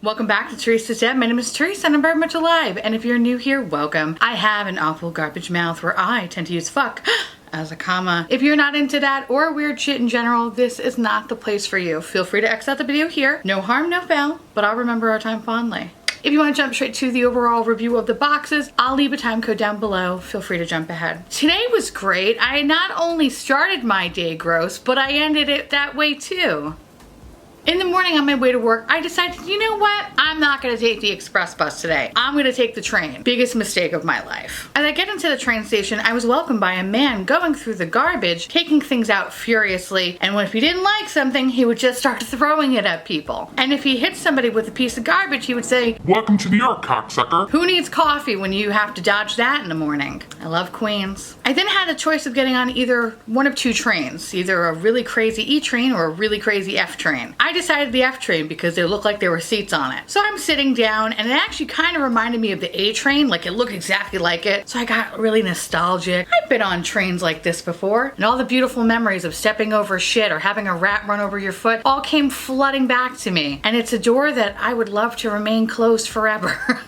Welcome back to Theresa's Den. My name is Theresa and I'm very much alive. And if you're new here, welcome. I have an awful garbage mouth where I tend to use fuck as a comma. If you're not into that or weird shit in general, this is not the place for you. Feel free to exit out the video here. No harm, no foul, but I'll remember our time fondly. If you want to jump straight to the overall review of the boxes, I'll leave a time code down below. Feel free to jump ahead. Today was great. I not only started my day gross, but I ended it that way too. In the morning on my way to work, I decided, you know what? I'm not gonna take the express bus today. I'm gonna take the train. Biggest mistake of my life. As I get into the train station, I was welcomed by a man going through the garbage, taking things out furiously, and if he didn't like something, he would just start throwing it at people. And if he hit somebody with a piece of garbage, he would say, "Welcome to New York, cocksucker." Who needs coffee when you have to dodge that in the morning? I love Queens. I then had a choice of getting on either one of two trains, either a really crazy E train or a really crazy F train. I decided the F train because they looked like there were seats on it. So I'm sitting down and it actually kind of reminded me of the A train, like it looked exactly like it. So I got really nostalgic. I've been on trains like this before and all the beautiful memories of stepping over shit or having a rat run over your foot all came flooding back to me. And it's a door that I would love to remain closed forever.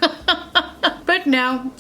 But no.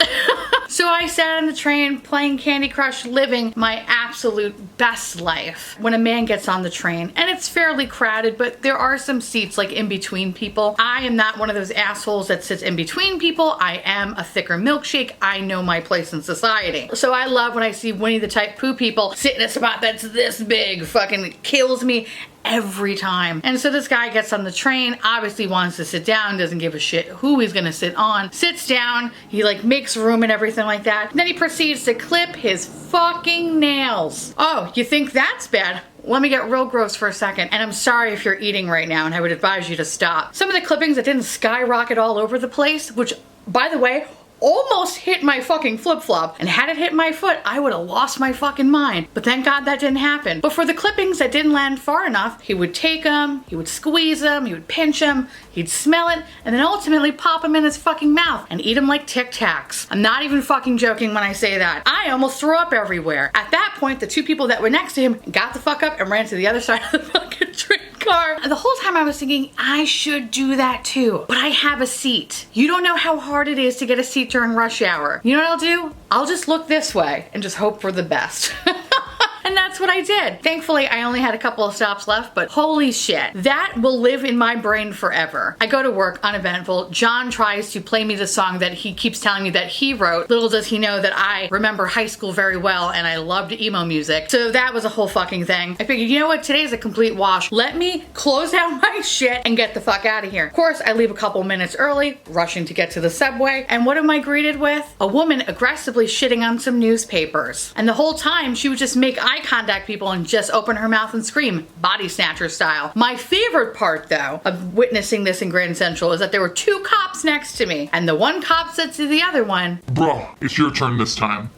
So I sat on the train playing Candy Crush, living my absolute best life when a man gets on the train. And it's fairly crowded, but there are some seats like in between people. I am not one of those assholes that sits in between people. I am a thicker milkshake. I know my place in society. So I love when I see Winnie the Type Pooh people sit in a spot that's this big. Fucking kills me every time. And so this guy gets on the train, obviously wants to sit down, doesn't give a shit who he's gonna sit on, sits down, he like makes room and everything like that. And then he proceeds to clip his fucking nails. Oh, you think that's bad? Let me get real gross for a second. And I'm sorry if you're eating right now and I would advise you to stop. Some of the clippings that didn't skyrocket all over the place, which by the way, almost hit my fucking flip-flop, and had it hit my foot, I would have lost my fucking mind. But thank God that didn't happen. But for the clippings that didn't land far enough, he would take them, he would squeeze them, he would pinch them, he'd smell it, and then ultimately pop them in his fucking mouth and eat them like Tic Tacs. I'm not even fucking joking when I say that. I almost threw up everywhere. At that point, the two people that were next to him got the fuck up and ran to the other side of the fucking train car. And the whole time I was thinking, I should do that too. But I have a seat. You don't know how hard it is to get a seat during rush hour. You know what I'll do? I'll just look this way and just hope for the best. And that's what I did. Thankfully, I only had a couple of stops left, but holy shit, that will live in my brain forever. I go to work uneventful. John tries to play me the song that he keeps telling me that he wrote. Little does he know that I remember high school very well and I loved emo music. So that was a whole fucking thing. I figured, you know what? Today's a complete wash. Let me close down my shit and get the fuck out of here. Of course, I leave a couple minutes early, rushing to get to the subway. And what am I greeted with? A woman aggressively shitting on some newspapers. And the whole time she would just make eye contact people and just open her mouth and scream, body snatcher style. My favorite part though of witnessing this in Grand Central is that there were two cops next to me and the one cop said to the other one, "Bro, it's your turn this time."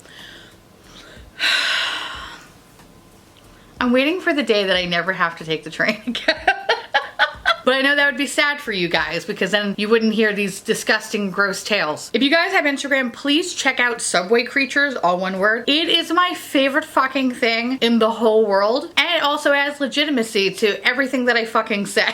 I'm waiting for the day that I never have to take the train again. But I know that would be sad for you guys because then you wouldn't hear these disgusting, gross tales. If you guys have Instagram, please check out Subway Creatures, all one word. It is my favorite fucking thing in the whole world. And it also adds legitimacy to everything that I fucking say.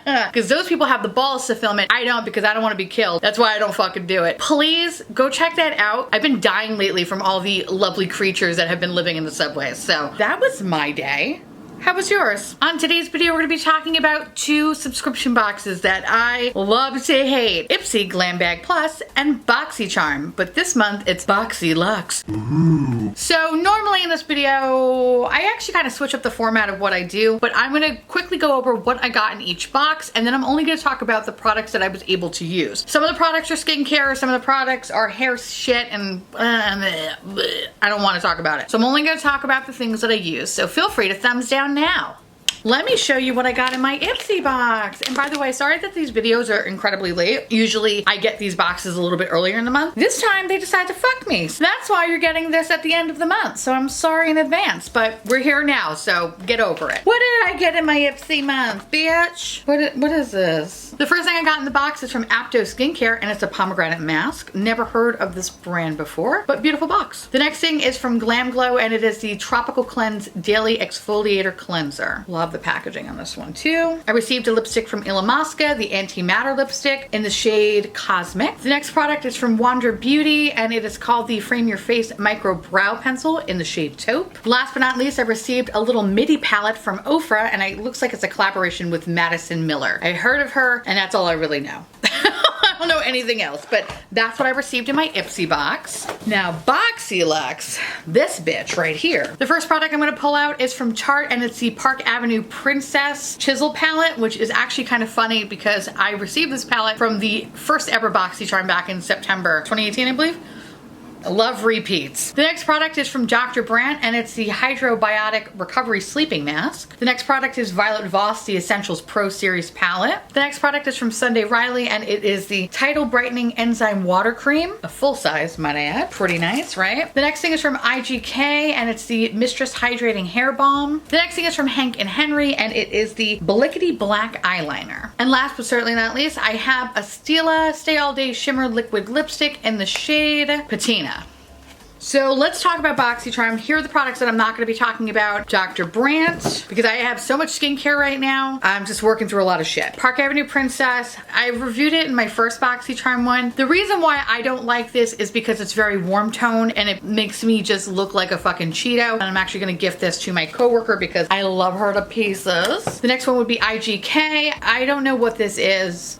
Because those people have the balls to film it. I don't, because I don't want to be killed. That's why I don't fucking do it. Please go check that out. I've been dying lately from all the lovely creatures that have been living in the subways. So that was my day. How was yours? On today's video, we're gonna be talking about two subscription boxes that I love to hate. Ipsy Glambag Plus and BOXYCHARM. But this month, it's Boxyluxe. Ooh. So normally in this video, I actually kind of switch up the format of what I do, but I'm gonna quickly go over what I got in each box, and then I'm only gonna talk about the products that I was able to use. Some of the products are skincare, some of the products are hair shit, and I don't wanna talk about it. So I'm only gonna talk about the things that I use. So feel free to thumbs down now. Let me show you what I got in my Ipsy box. And by the way, sorry that these videos are incredibly late. Usually I get these boxes a little bit earlier in the month. This time they decided to fuck me. So that's why you're getting this at the end of the month. So I'm sorry in advance, but we're here now, so get over it. What did I get in my Ipsy month, bitch? What is this? The first thing I got in the box is from APTO Skincare, and it's a pomegranate mask. Never heard of this brand before, but beautiful box. The next thing is from GLAMGLOW, and it is the Tropical Cleanse Daily Exfoliator Cleanser. Love the packaging on this one too. I received a lipstick from Illamasqua, the Antimatter lipstick in the shade Cosmic. The next product is from Wander Beauty, and it is called the Frame Your Face Microbrow Pencil in the shade Taupe. Last but not least, I received a little midi palette from Ofra, and it looks like it's a collaboration with Madison Miller. I heard of her, and that's all I really know. I don't know anything else, but that's what I received in my Ipsy box. Now, Boxyluxe, this bitch right here. The first product I'm gonna pull out is from Tarte, and it's the Park Avenue Princess Chisel palette, which is actually kind of funny because I received this palette from the first ever BOXYCHARM back in September 2018, I believe. Love repeats. The next product is from Dr. Brandt, and it's the Biotic Recovery Sleeping Mask. The next product is Violet Voss, the Essentials Pro Series palette. The next product is from Sunday Riley, and it is the Tidal Brightening Enzyme Water Cream. A full size, might I add. Pretty nice, right? The next thing is from IGK, and it's the Mistress Hydrating Hair Balm. The next thing is from Hank and Henry, and it is the Blickity Black Eyeliner. And last but certainly not least, I have a Stila Stay All Day Shimmer Liquid Lipstick in the shade Patina. So let's talk about BOXYCHARM. Here are the products that I'm not going to be talking about. Dr. Brandt, because I have so much skincare right now, I'm just working through a lot of shit. Park Avenue Princess, I reviewed it in my first BOXYCHARM one. The reason why I don't like this is because it's very warm tone and it makes me just look like a fucking Cheeto. And I'm actually going to gift this to my coworker because I love her to pieces. The next one would be IGK. I don't know what this is.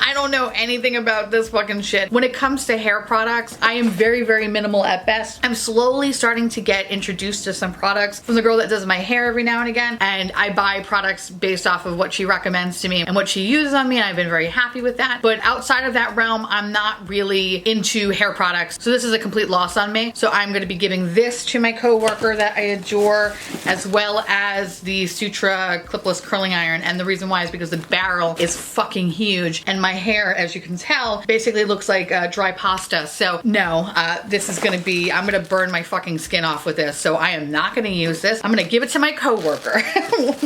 I don't know anything about this fucking shit. When it comes to hair products, I am very, very minimal at best. I'm slowly starting to get introduced to some products from the girl that does my hair every now and again, and I buy products based off of what she recommends to me and what she uses on me, and I've been very happy with that. But outside of that realm, I'm not really into hair products, so this is a complete loss on me. So I'm gonna be giving this to my coworker that I adore, as well as the Sutra Clipless Curling Iron, and the reason why is because the barrel is fucking huge, and my hair, as you can tell, basically looks like dry pasta. So no, this is gonna be, I'm gonna burn my fucking skin off with this, so I am not gonna use this. I'm gonna give it to my coworker.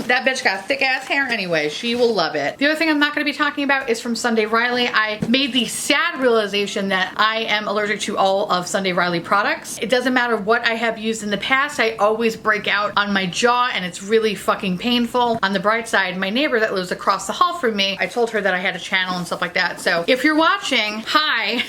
That bitch got thick ass hair anyway. She will love it. The other thing I'm not gonna be talking about is from Sunday Riley. I made the sad realization that I am allergic to all of Sunday Riley products. It doesn't matter what I have used in the past, I always break out on my jaw and it's really fucking painful. On the bright side, my neighbor that lives across the hall from me, I told her that I had a channel and stuff like that. So if you're watching, hi.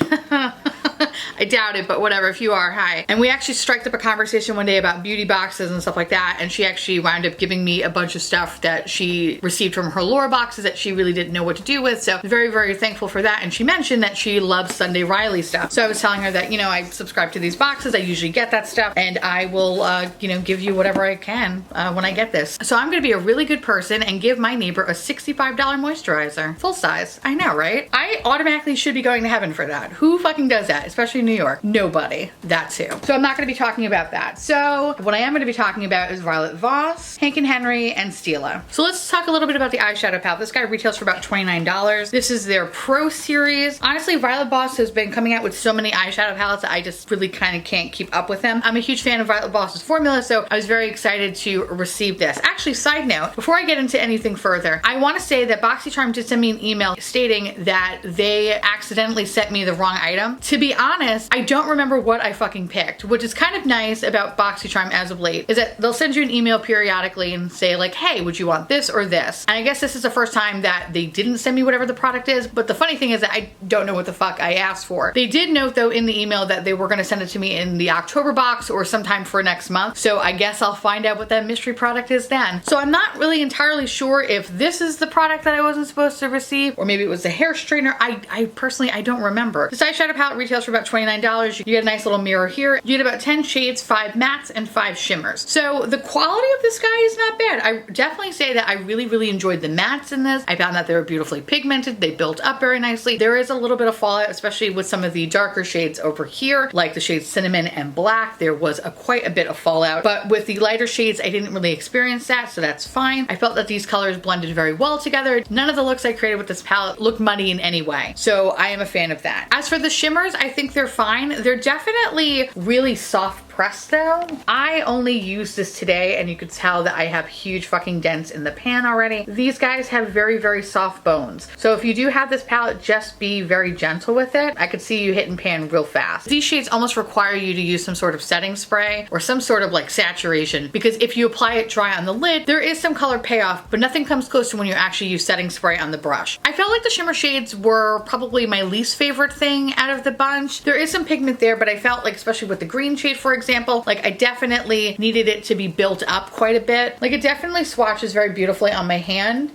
I doubt it, but whatever, if you are, hi. And we actually struck up a conversation one day about beauty boxes and stuff like that, and she actually wound up giving me a bunch of stuff that she received from her Laura boxes that she really didn't know what to do with, so very, very thankful for that. And she mentioned that she loves Sunday Riley stuff. So I was telling her that, you know, I subscribe to these boxes, I usually get that stuff, and I will, you know, give you whatever I can when I get this. So I'm gonna be a really good person and give my neighbor a $65 moisturizer. Full size. I know, right? I automatically should be going to heaven for that. Who fucking does that? Especially in New York. Nobody. That too. So I'm not going to be talking about that. So what I am going to be talking about is Violet Voss, Hank and Henry, and Stila. So let's talk a little bit about the eyeshadow palette. This guy retails for about $29. This is their Pro Series. Honestly, Violet Voss has been coming out with so many eyeshadow palettes that I just really kind of can't keep up with them. I'm a huge fan of Violet Voss's formula, so I was very excited to receive this. Actually, side note, before I get into anything further, I want to say that BOXYCHARM did send me an email stating that they accidentally sent me the wrong item. To be honest, I don't remember what I fucking picked, which is kind of nice about BOXYCHARM as of late, is that they'll send you an email periodically and say like, hey, would you want this or this? And I guess this is the first time that they didn't send me whatever the product is, but the funny thing is that I don't know what the fuck I asked for. They did note though in the email that they were gonna send it to me in the October box or sometime for next month, so I guess I'll find out what that mystery product is then. So I'm not really entirely sure if this is the product that I wasn't supposed to receive, or maybe it was the hair straightener. I personally, I don't remember. This eyeshadow palette retails for about $29. You get a nice little mirror here. You get about 10 shades, 5 mattes, and 5 shimmers. So the quality of this guy is not bad. I definitely say that I really, really enjoyed the mattes in this. I found that they were beautifully pigmented. They built up very nicely. There is a little bit of fallout, especially with some of the darker shades over here, like the shades Cinnamon and Black. There was quite a bit of fallout, but with the lighter shades, I didn't really experience that, so that's fine. I felt that these colors blended very well together. None of the looks I created with this palette look muddy in any way, so I am a fan of that. As for the shimmers, I think they're fine. They're definitely really soft impressed though. I only used this today and you could tell that I have huge fucking dents in the pan already. These guys have very, very soft bones. So if you do have this palette, just be very gentle with it. I could see you hitting pan real fast. These shades almost require you to use some sort of setting spray or some sort of like saturation, because if you apply it dry on the lid, there is some color payoff, but nothing comes close to when you actually use setting spray on the brush. I felt like the shimmer shades were probably my least favorite thing out of the bunch. There is some pigment there, but I felt like, especially with the green shade, for example, like I definitely needed it to be built up quite a bit. Like it definitely swatches very beautifully on my hand,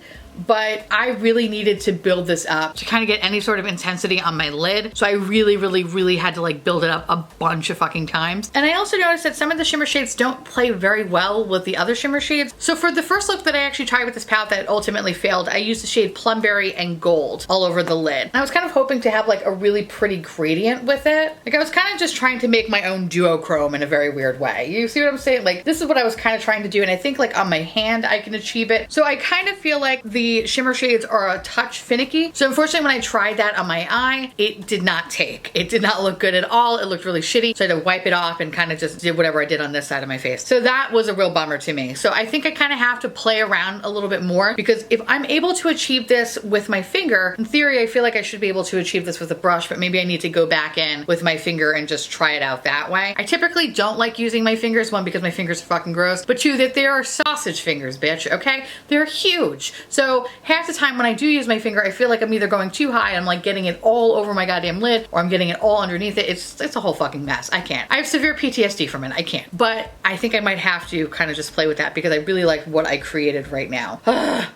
but I really needed to build this up to kind of get any sort of intensity on my lid. So I really had to like build it up a bunch of fucking times. And I also noticed that some of the shimmer shades don't play very well with the other shimmer shades. So for the first look that I actually tried with this palette that ultimately failed, I used the shade Plumberry and Gold all over the lid. And I was kind of hoping to have like a really pretty gradient with it. Like I was kind of just trying to make my own duochrome in a very weird way. You see what I'm saying? Like this is what I was kind of trying to do, and I think like on my hand I can achieve it. So I kind of feel like the shimmer shades are a touch finicky. So unfortunately when I tried that on my eye, it did not take. It did not look good at all. It looked really shitty. So I had to wipe it off and kind of just did whatever I did on this side of my face. So that was a real bummer to me. So I think I kind of have to play around a little bit more, because if I'm able to achieve this with my finger, in theory I feel like I should be able to achieve this with a brush, but maybe I need to go back in with my finger and just try it out that way. I typically don't like using my fingers, one, because my fingers are fucking gross, but two, that they are sausage fingers, bitch, okay? They're huge. So half the time when I do use my finger, I feel like I'm either going too high, I'm like getting it all over my goddamn lid, or I'm getting it all underneath it. It's a whole fucking mess. I can't. I have severe PTSD from it. I can't. But I think I might have to kind of just play with that, because I really like what I created right now.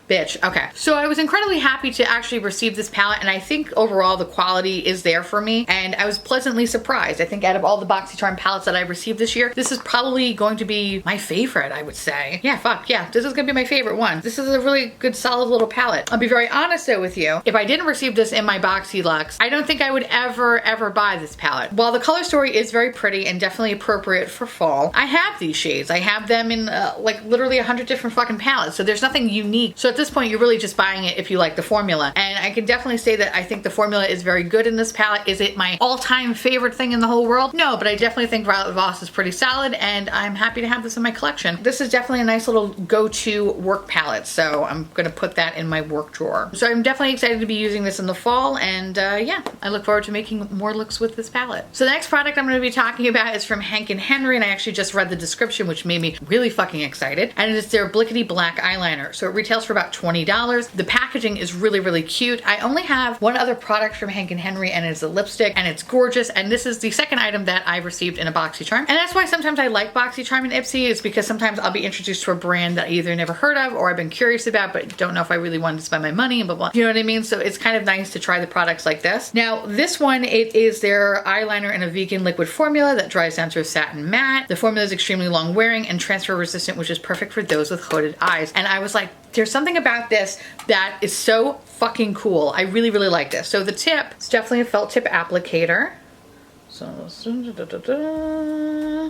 Bitch. Okay. So I was incredibly happy to actually receive this palette, and I think overall the quality is there for me, and I was pleasantly surprised. I think out of all the BOXYCHARM palettes that I received this year, this is probably going to be my favorite, I would say. Yeah, fuck. Yeah, this is gonna be my favorite one. This is a really good, solid little palette. I'll be very honest though with you. If I didn't receive this in my Boxyluxe, I don't think I would ever buy this palette. While the color story is very pretty and definitely appropriate for fall, I have these shades. I have them in like literally 100 different fucking palettes. So there's nothing unique. So at this point, you're really just buying it if you like the formula. And I can definitely say that I think the formula is very good in this palette. Is it my all-time favorite thing in the whole world? No, but I definitely think Violet Voss is pretty solid, and I'm happy to have this in my collection. This is definitely a nice little go-to work palette. So I'm gonna put that in my work drawer. So I'm definitely excited to be using this in the fall, and yeah, I look forward to making more looks with this palette. So the next product I'm going to be talking about is from Hank & Henry, and I actually just read the description, which made me really fucking excited, and it's their Blickity black eyeliner. So it retails for about $20. The packaging is really cute. I only have one other product from Hank & Henry, and it's a lipstick, and it's gorgeous, and this is the second item that I received in a BOXYCHARM, and that's why sometimes I like BOXYCHARM and Ipsy, is because sometimes I'll be introduced to a brand that I either never heard of or I've been curious about but don't know if I really wanted to spend my money and blah blah. You know what I mean? So it's kind of nice to try the products like this. Now this one, it is their eyeliner in a vegan liquid formula that dries down to a satin matte. The formula is extremely long wearing and transfer resistant, which is perfect for those with hooded eyes. And I was like, there's something about this that is so fucking cool. I really like this. So the tip is definitely a felt tip applicator. So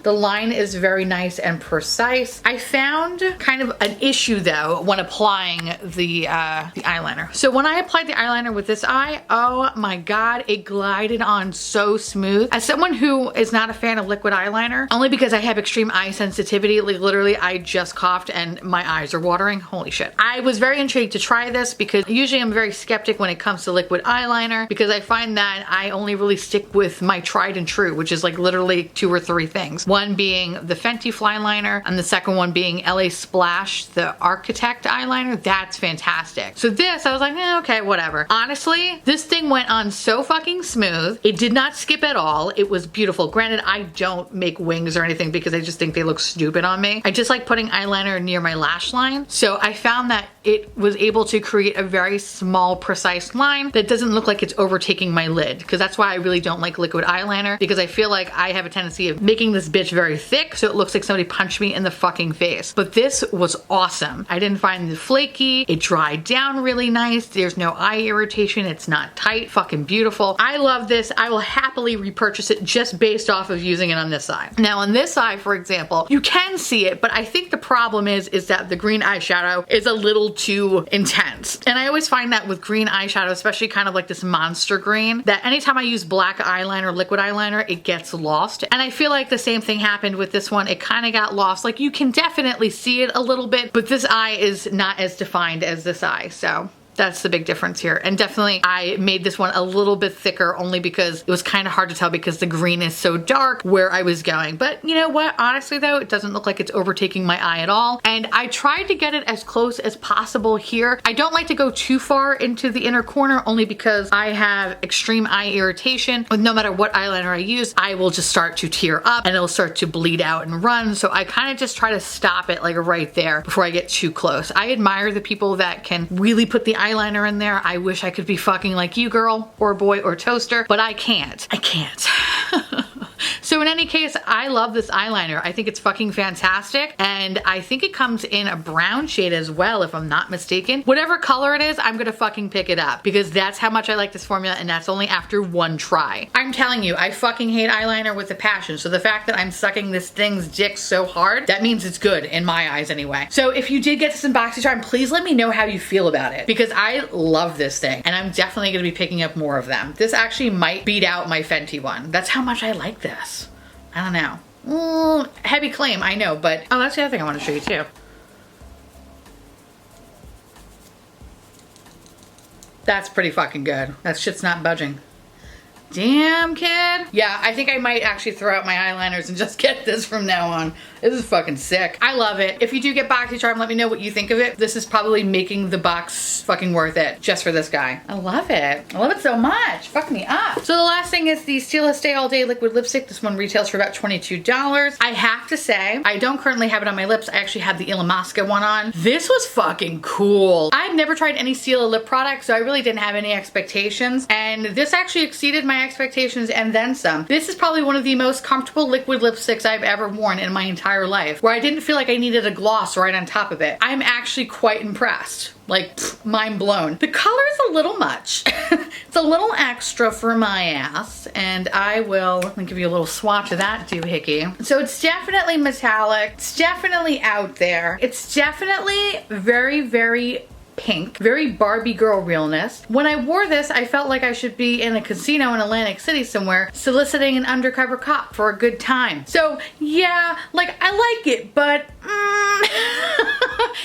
the line is very nice and precise. I found kind of an issue though when applying the eyeliner. So when I applied the eyeliner with this eye, oh my god, it glided on so smooth. As someone who is not a fan of liquid eyeliner, only because I have extreme eye sensitivity, like literally I just coughed and my eyes are watering. Holy shit. I was very intrigued to try this because usually I'm very skeptic when it comes to liquid eyeliner, because I find that I only really stick with my tried and true, which is like literally 2 or 3 things. One being the Fenty Fly Liner, and the second one being LA Splash, the Architect eyeliner. That's fantastic. So this, I was like, okay, whatever. Honestly, this thing went on so fucking smooth. It did not skip at all. It was beautiful. Granted, I don't make wings or anything because I just think they look stupid on me. I just like putting eyeliner near my lash line. So I found that it was able to create a very small, precise line that doesn't look like it's overtaking my lid, because that's why I really don't like liquid eyeliner, because I feel like I have a tendency of making this bitch very thick so it looks like somebody punched me in the fucking face. But this was awesome. I didn't find it flaky. It dried down really nice. There's no eye irritation. It's not tight. Fucking beautiful. I love this. I will happily repurchase it just based off of using it on this side. Now on this side, for example, you can see it, but I think the problem is that the green eyeshadow is a little too intense. And I always find that with green eyeshadow, especially kind of like this monster green, that anytime I use black eyeliner, liquid eyeliner, it gets lost. And I feel like the same thing happened with this one. It kind of got lost. Like you can definitely see it a little bit, but this eye is not as defined as this eye. So that's the big difference here. And definitely I made this one a little bit thicker only because it was kind of hard to tell because the green is so dark where I was going. But you know what? Honestly though, it doesn't look like it's overtaking my eye at all. And I tried to get it as close as possible here. I don't like to go too far into the inner corner only because I have extreme eye irritation. With no matter what eyeliner I use, I will just start to tear up and it'll start to bleed out and run. So I kind of just try to stop it like right there before I get too close. I admire the people that can really put the eyeliner in there. I wish I could be fucking like you, girl, or boy, or toaster, but I can't. I can't. So in any case, I love this eyeliner. I think it's fucking fantastic. And I think it comes in a brown shade as well, if I'm not mistaken. Whatever color it is, I'm gonna fucking pick it up because that's how much I like this formula, and that's only after one try. I'm telling you, I fucking hate eyeliner with a passion. So the fact that I'm sucking this thing's dick so hard, that means it's good in my eyes anyway. So if you did get this in BOXYCHARM, please let me know how you feel about it because I love this thing and I'm definitely gonna be picking up more of them. This actually might beat out my Fenty one. That's how much I like this. I don't know. Heavy claim, I know, but oh, that's the other thing I want to show you too. That's pretty fucking good. That shit's not budging. Damn, kid. Yeah, I think I might actually throw out my eyeliners and just get this from now on. This is fucking sick. I love it. If you do get BOXYCHARM, let me know what you think of it. This is probably making the box fucking worth it just for this guy. I love it. I love it so much. Fuck me up. So the last thing is the Stila Stay All Day Liquid Lipstick. This one retails for about $22. I have to say, I don't currently have it on my lips. I actually have the Illamasqua one on. This was fucking cool. I've never tried any Stila lip product, so I really didn't have any expectations. And this actually exceeded my expectations and then some. This is probably one of the most comfortable liquid lipsticks I've ever worn in my entire life, where I didn't feel like I needed a gloss right on top of it. I'm actually quite impressed. Like, pfft, mind blown. The color's a little much. It's a little extra for my ass, and let me give you a little swatch of that doohickey. So it's definitely metallic. It's definitely out there. It's definitely very, very pink, very Barbie girl realness. When I wore this, I felt like I should be in a casino in Atlantic City somewhere soliciting an undercover cop for a good time. So yeah, like I like it, but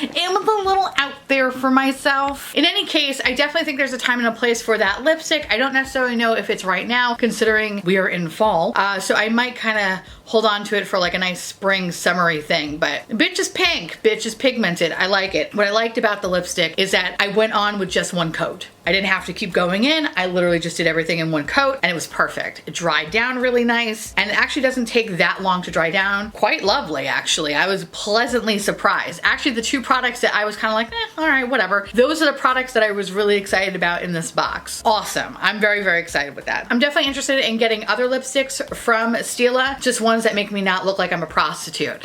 it was a little out there for myself. In any case, I definitely think there's a time and a place for that lipstick. I don't necessarily know if it's right now, considering we are in fall. So I might kind of hold on to it for like a nice spring summery thing, but bitch is pink, bitch is pigmented. I like it. What I liked about the lipstick is that I went on with just one coat. I didn't have to keep going in. I literally just did everything in one coat and it was perfect. It dried down really nice and it actually doesn't take that long to dry down. Quite lovely, actually. I was pleasantly surprised. Actually, the two products that I was kind of like, all right, whatever. Those are the products that I was really excited about in this box. Awesome. I'm very, very excited with that. I'm definitely interested in getting other lipsticks from Stila, just ones that make me not look like I'm a prostitute.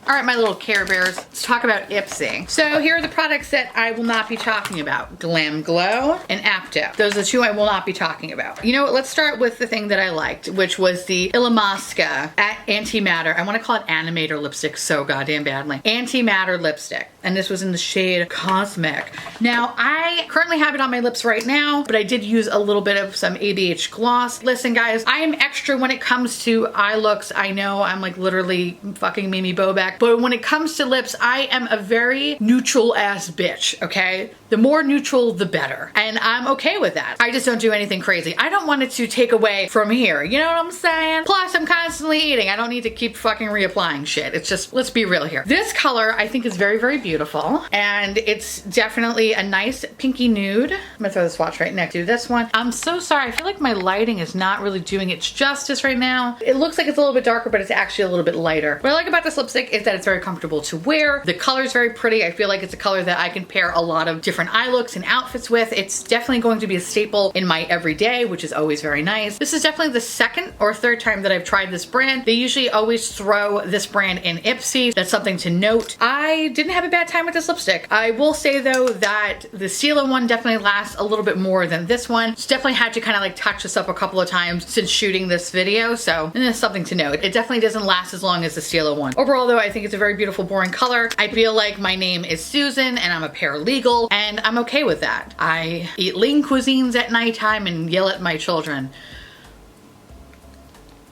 All right, my little Care Bears, let's talk about Ipsy. So here are the products that I will not be talking about. GLAMGLOW and APTO. Those are the two I will not be talking about. You know what, let's start with the thing that I liked, which was the Illamasqua Antimatter. I wanna call it Animator lipstick so goddamn badly. Antimatter lipstick. And this was in the shade Cosmic. Now, I currently have it on my lips right now, but I did use a little bit of some ABH gloss. Listen guys, I am extra when it comes to eye looks. I know I'm like literally fucking Mimi Bobek. But when it comes to lips, I am a very neutral ass bitch, okay? The more neutral, the better. And I'm okay with that. I just don't do anything crazy. I don't want it to take away from here. You know what I'm saying? Plus, I'm constantly eating. I don't need to keep fucking reapplying shit. It's just, let's be real here. This color, I think, is very, very beautiful. And it's definitely a nice pinky nude. I'm gonna throw the swatch right next to this one. I'm so sorry. I feel like my lighting is not really doing its justice right now. It looks like it's a little bit darker, but it's actually a little bit lighter. What I like about this lipstick is that it's very comfortable to wear. The color is very pretty. I feel like it's a color that I can pair a lot of different eye looks and outfits with. It's definitely going to be a staple in my everyday, which is always very nice. This is definitely the second or third time that I've tried this brand. They usually always throw this brand in Ipsy. That's something to note. I didn't have a bad time with this lipstick. I will say though that the Stila one definitely lasts a little bit more than this one. Just definitely had to kind of like touch this up a couple of times since shooting this video. So it's something to note. It definitely doesn't last as long as the Stila one. Overall though, I think it's a very beautiful, boring color. I feel like my name is Susan and I'm a paralegal and I'm okay with that. I eat lean cuisines at nighttime and yell at my children.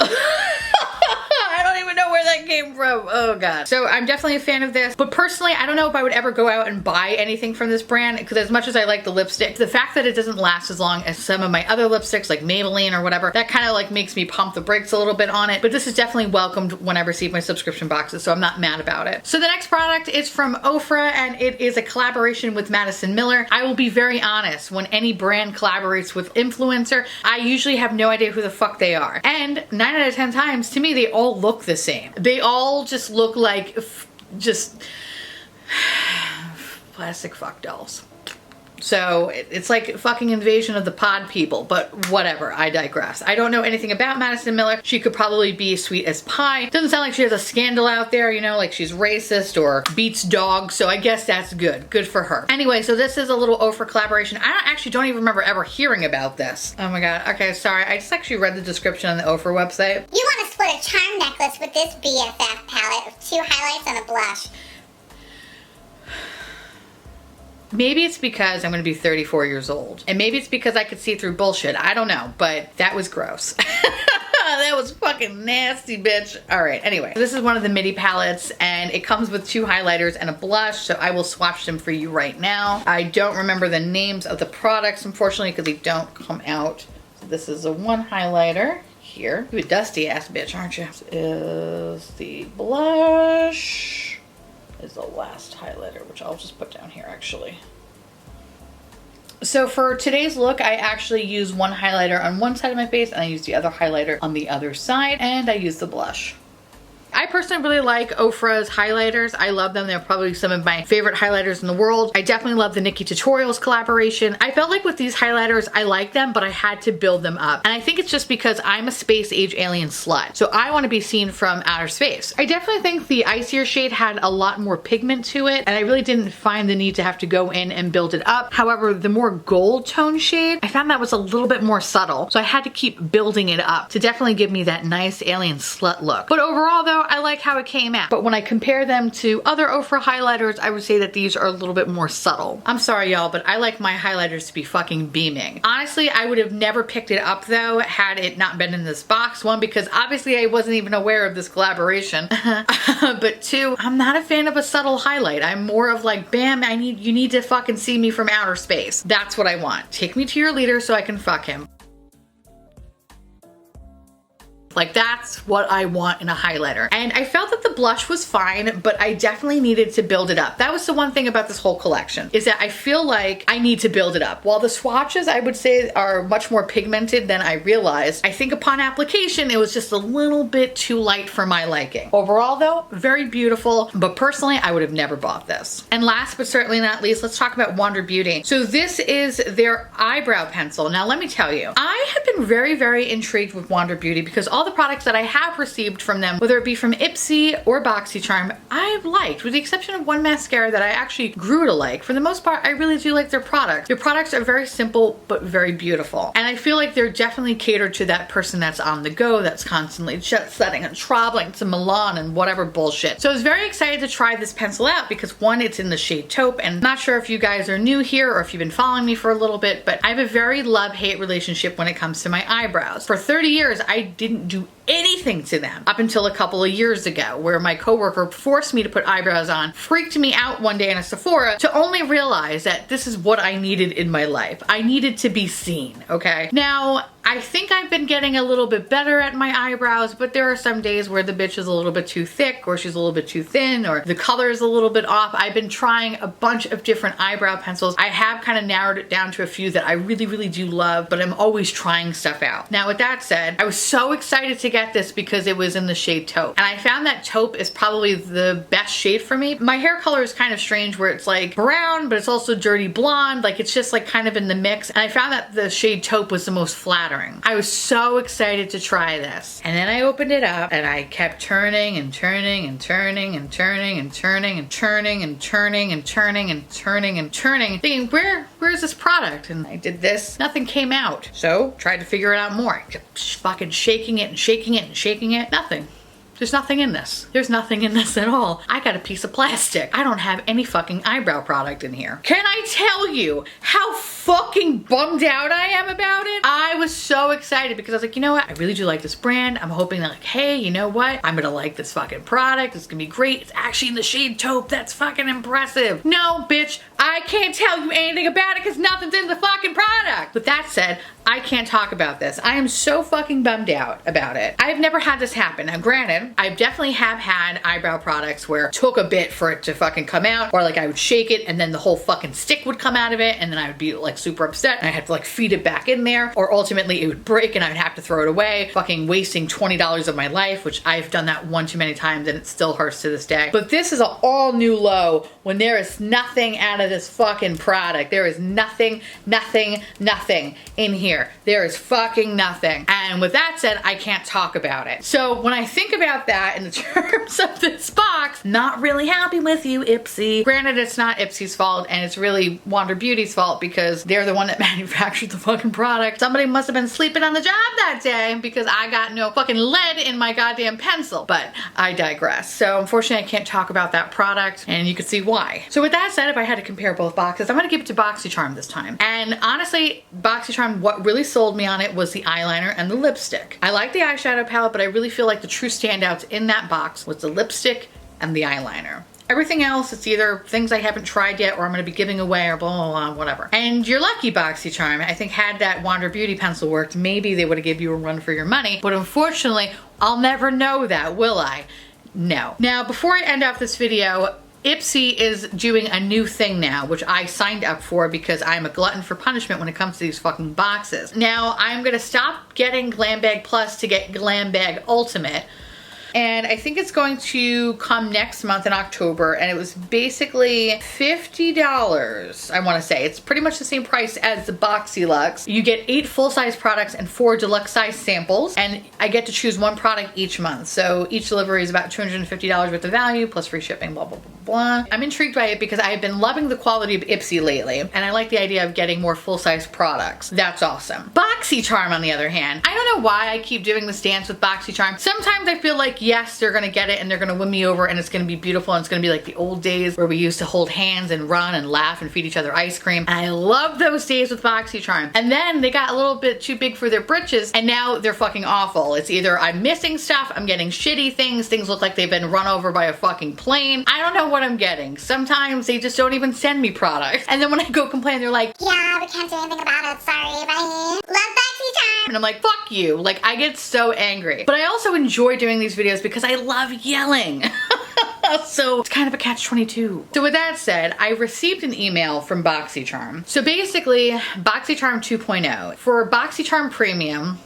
I don't even know where that came from. Oh god. So I'm definitely a fan of this, but personally I don't know if I would ever go out and buy anything from this brand, because as much as I like the lipstick, the fact that it doesn't last as long as some of my other lipsticks like Maybelline or whatever, that kind of like makes me pump the brakes a little bit on it. But this is definitely welcomed when I receive my subscription boxes, so I'm not mad about it. So the next product is from Ofra, and it is a collaboration with Madison Miller. I will be very honest, when any brand collaborates with influencer, I usually have no idea who the fuck they are. And 9 out of 10 times, to me, they all look the same. They all just look like just plastic fuck dolls. So it's like fucking Invasion of the Pod people, but whatever, I digress. I don't know anything about Madison Miller. She could probably be sweet as pie. Doesn't sound like she has a scandal out there, you know, like she's racist or beats dogs, so I guess that's good. Good for her. Anyway, so this is a little Ofra collaboration. I actually don't even remember ever hearing about this. Oh my god, okay, sorry. I just actually read the description on the Ofra website. You want to split a charm necklace with this BFF palette of 2 highlights and a blush. Maybe it's because I'm gonna be 34 years old. And maybe it's because I could see through bullshit. I don't know, but that was gross. That was fucking nasty, bitch. All right, anyway. This is one of the midi palettes, and it comes with 2 highlighters and a blush, so I will swatch them for you right now. I don't remember the names of the products, unfortunately, because they don't come out. So this is a 1 highlighter here. You a dusty ass bitch, aren't you? This is the blush. Is the last highlighter, which I'll just put down here actually. So for today's look, I actually use 1 highlighter on one side of my face and I use the other highlighter on the other side, and I use the blush. I personally really like Ofra's highlighters. I love them. They're probably some of my favorite highlighters in the world. I definitely love the Nikkie Tutorials collaboration. I felt like with these highlighters, I like them, but I had to build them up. And I think it's just because I'm a space age alien slut. So I want to be seen from outer space. I definitely think the icier shade had a lot more pigment to it, and I really didn't find the need to have to go in and build it up. However, the more gold tone shade, I found that was a little bit more subtle. So I had to keep building it up to definitely give me that nice alien slut look. But overall though, I like how it came out. But when I compare them to other Ofra highlighters, I would say that these are a little bit more subtle. I'm sorry y'all, but I like my highlighters to be fucking beaming. Honestly, I would have never picked it up though had it not been in this box. 1, because obviously I wasn't even aware of this collaboration. But 2, I'm not a fan of a subtle highlight. I'm more of like, bam, you need to fucking see me from outer space. That's what I want. Take me to your leader so I can fuck him. Like, that's what I want in a highlighter. And I felt that the blush was fine, but I definitely needed to build it up. That was the one thing about this whole collection, is that I feel like I need to build it up. While the swatches, I would say, are much more pigmented than I realized, I think upon application, it was just a little bit too light for my liking. Overall though, very beautiful, but personally, I would have never bought this. And last but certainly not least, let's talk about Wander Beauty. So this is their eyebrow pencil. Now let me tell you, I have been very, very intrigued with Wander Beauty because all the products that I have received from them, whether it be from Ipsy or BOXYCHARM, I've liked, with the exception of one mascara that I actually grew to like. For the most part, I really do like their products. Their products are very simple, but very beautiful. And I feel like they're definitely catered to that person that's on the go, that's constantly jet setting and traveling to Milan and whatever bullshit. So I was very excited to try this pencil out because 1, it's in the shade taupe, and I'm not sure if you guys are new here or if you've been following me for a little bit, but I have a very love-hate relationship when it comes to my eyebrows. For 30 years, I didn't do anything to them up until a couple of years ago, where my coworker forced me to put eyebrows on, freaked me out one day in a Sephora to only realize that this is what I needed in my life. I needed to be seen, okay? Now, I think I've been getting a little bit better at my eyebrows, but there are some days where the bitch is a little bit too thick, or she's a little bit too thin, or the color is a little bit off. I've been trying a bunch of different eyebrow pencils. I have kind of narrowed it down to a few that I really, really do love, but I'm always trying stuff out. Now, with that said, I was so excited to get this because it was in the shade taupe, and I found that taupe is probably the best shade for me. My hair color is kind of strange, where it's like brown, but it's also dirty blonde. Like, it's just like kind of in the mix, and I found that the shade taupe was the most flattering. I was so excited to try this. And then I opened it up and I kept turning and turning and turning and turning and turning and turning and turning and turning and turning and turning, thinking, where's this product? And I did this, nothing came out. So tried to figure it out more. I kept fucking shaking it and shaking it and shaking it. Nothing. There's nothing in this. There's nothing in this at all. I got a piece of plastic. I don't have any fucking eyebrow product in here. Can I tell you how fucking bummed out I am about it. I was so excited because I was like, you know what? I really do like this brand. I'm hoping that like, hey, you know what? I'm gonna like this fucking product. It's gonna be great. It's actually in the shade taupe. That's fucking impressive. No, bitch, I can't tell you anything about it because nothing's in the fucking product. With that said, I can't talk about this. I am so fucking bummed out about it. I've never had this happen. Now granted, I definitely have had eyebrow products where it took a bit for it to fucking come out, or like I would shake it and then the whole fucking stick would come out of it and then I would be like super upset and I had to like feed it back in there, or ultimately it would break and I'd have to throw it away, fucking wasting $20 of my life, which I've done that one too many times and it still hurts to this day. But this is an all new low when there is nothing out of this fucking product. There is nothing in here. There is fucking nothing. And with that said, I can't talk about it. So when I think about that in the terms of this box, not really happy with you, Ipsy. Granted, it's not Ipsy's fault and it's really Wander Beauty's fault because they're the one that manufactured the fucking product. Somebody must have been sleeping on the job that day because I got no fucking lead in my goddamn pencil. But I digress. So unfortunately, I can't talk about that product and you can see why. So with that said, if I had to compare both boxes, I'm gonna give it to BOXYCHARM this time. And honestly, BOXYCHARM, what really sold me on it was the eyeliner and the lipstick. I like the eyeshadow palette, but I really feel like the true standouts in that box was the lipstick and the eyeliner. Everything else, it's either things I haven't tried yet or I'm gonna be giving away or blah, blah, blah, whatever. And you're lucky, BOXYCHARM. I think had that Wander Beauty pencil worked, maybe they would have given you a run for your money. But unfortunately, I'll never know that, will I? No. Now, before I end off this video, Ipsy is doing a new thing now, which I signed up for because I'm a glutton for punishment when it comes to these fucking boxes. Now, I'm gonna stop getting Glambag Plus to get Glambag Ultimate. And I think it's going to come next month in October, and it was basically $50, I want to say. It's pretty much the same price as the Boxyluxe. You get 8 full-size products and 4 deluxe-size samples, and I get to choose one product each month. So each delivery is about $250 worth of value, plus free shipping, blah, blah, blah, blah. I'm intrigued by it because I have been loving the quality of Ipsy lately, and I like the idea of getting more full-size products. That's awesome. BOXYCHARM, on the other hand, I don't know why I keep doing this dance with BOXYCHARM. Sometimes I feel like, yes, they're gonna get it and they're gonna win me over and it's gonna be beautiful and it's gonna be like the old days where we used to hold hands and run and laugh and feed each other ice cream. And I love those days with BOXYCHARM. And then they got a little bit too big for their britches and now they're fucking awful. It's either I'm missing stuff, I'm getting shitty things look like they've been run over by a fucking plane. I don't know what I'm getting. Sometimes they just don't even send me products. And then when I go complain, they're like, yeah, we can't do anything about it, sorry, bye. Love BOXYCHARM. And I'm like, fuck you. Like, I get so angry. But I also enjoy doing these videos because I love yelling. So it's kind of a catch-22. So with that said, I received an email from BOXYCHARM. So basically, BOXYCHARM 2.0. For BOXYCHARM Premium,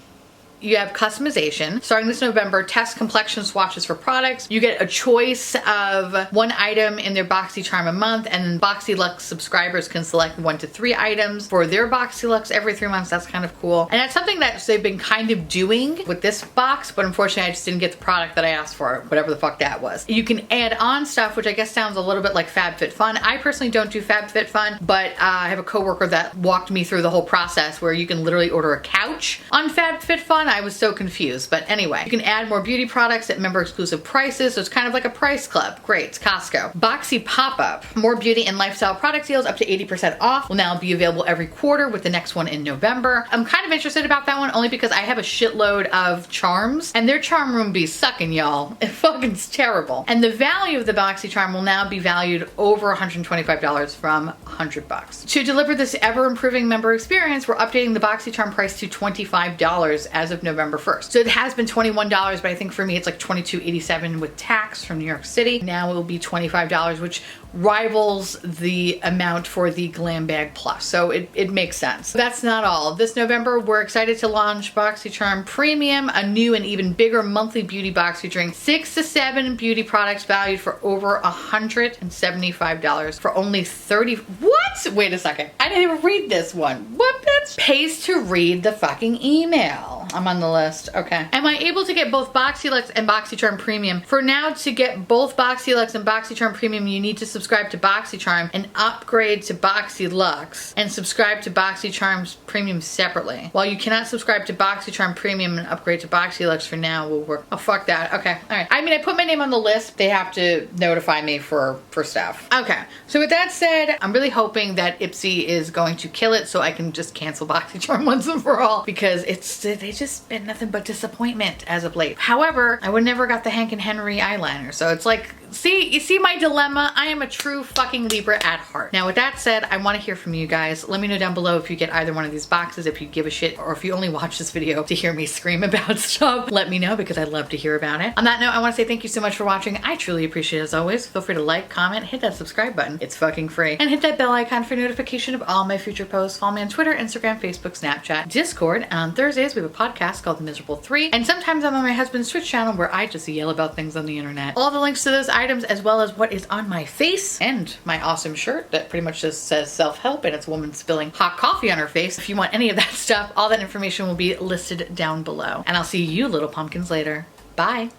you have customization. Starting this November, test complexion swatches for products. You get a choice of 1 item in their BOXYCHARM a month, and then Boxyluxe subscribers can select 1 to 3 items for their Boxyluxe every 3 months. That's kind of cool. And that's something that they've been kind of doing with this box, but unfortunately I just didn't get the product that I asked for, whatever the fuck that was. You can add on stuff, which I guess sounds a little bit like FabFitFun. I personally don't do FabFitFun, but I have a coworker that walked me through the whole process where you can literally order a couch on FabFitFun. I was so confused, but anyway, you can add more beauty products at member exclusive prices, so it's kind of like a price club. Great, it's Costco. Boxy pop-up, more beauty and lifestyle product deals up to 80% off will now be available every quarter with the next one in November. I'm kind of interested about that one only because I have a shitload of charms and their charm room be sucking, y'all. It fucking's terrible. And the value of the BOXYCHARM will now be valued over $125 from $100. To deliver this ever-improving member experience, we're updating the BOXYCHARM price to $25 as of November 1st. So it has been $21, but I think for me it's like $22.87 with tax from New York City. Now it will be $25, which rivals the amount for the Glambag Plus. So it makes sense. That's not all. This November, we're excited to launch BOXYCHARM Premium, a new and even bigger monthly beauty box featuring 6 to 7 beauty products valued for over $175 for only $30. What? Wait a second. I didn't even read this one. What, bitch? Pays to read the fucking email. I'm on the list. Okay. Am I able to get both Boxyluxe and BoxyCharm Premium? For now, to get both Boxyluxe and BoxyCharm Premium, you need to subscribe to BoxyCharm and upgrade to Boxyluxe and subscribe to BoxyCharm's Premium separately. While you cannot subscribe to BoxyCharm Premium and upgrade to Boxyluxe for now, will work. Oh, fuck that. Okay. All right. I mean, I put my name on the list. They have to notify me for stuff. Okay. So with that said, I'm really hoping that Ipsy is going to kill it so I can just cancel BoxyCharm once and for all, because they just been nothing but disappointment as of late. However, I would never got the Hank and Henry eyeliner, so it's like, you see my dilemma? I am a true fucking Libra at heart. Now with that said, I want to hear from you guys. Let me know down below if you get either one of these boxes, if you give a shit, or if you only watch this video to hear me scream about stuff. Let me know, because I'd love to hear about it. On that note, I want to say thank you so much for watching. I truly appreciate it as always. Feel free to like, comment, hit that subscribe button. It's fucking free. And hit that bell icon for notification of all my future posts. Follow me on Twitter, Instagram, Facebook, Snapchat, Discord. And on Thursdays, we have a podcast called The Miserable 3. And sometimes I'm on my husband's Twitch channel where I just yell about things on the internet. All the links to those items, as well as what is on my face and my awesome shirt that pretty much just says self-help and it's a woman spilling hot coffee on her face. If you want any of that stuff, all that information will be listed down below. And I'll see you little pumpkins later. Bye.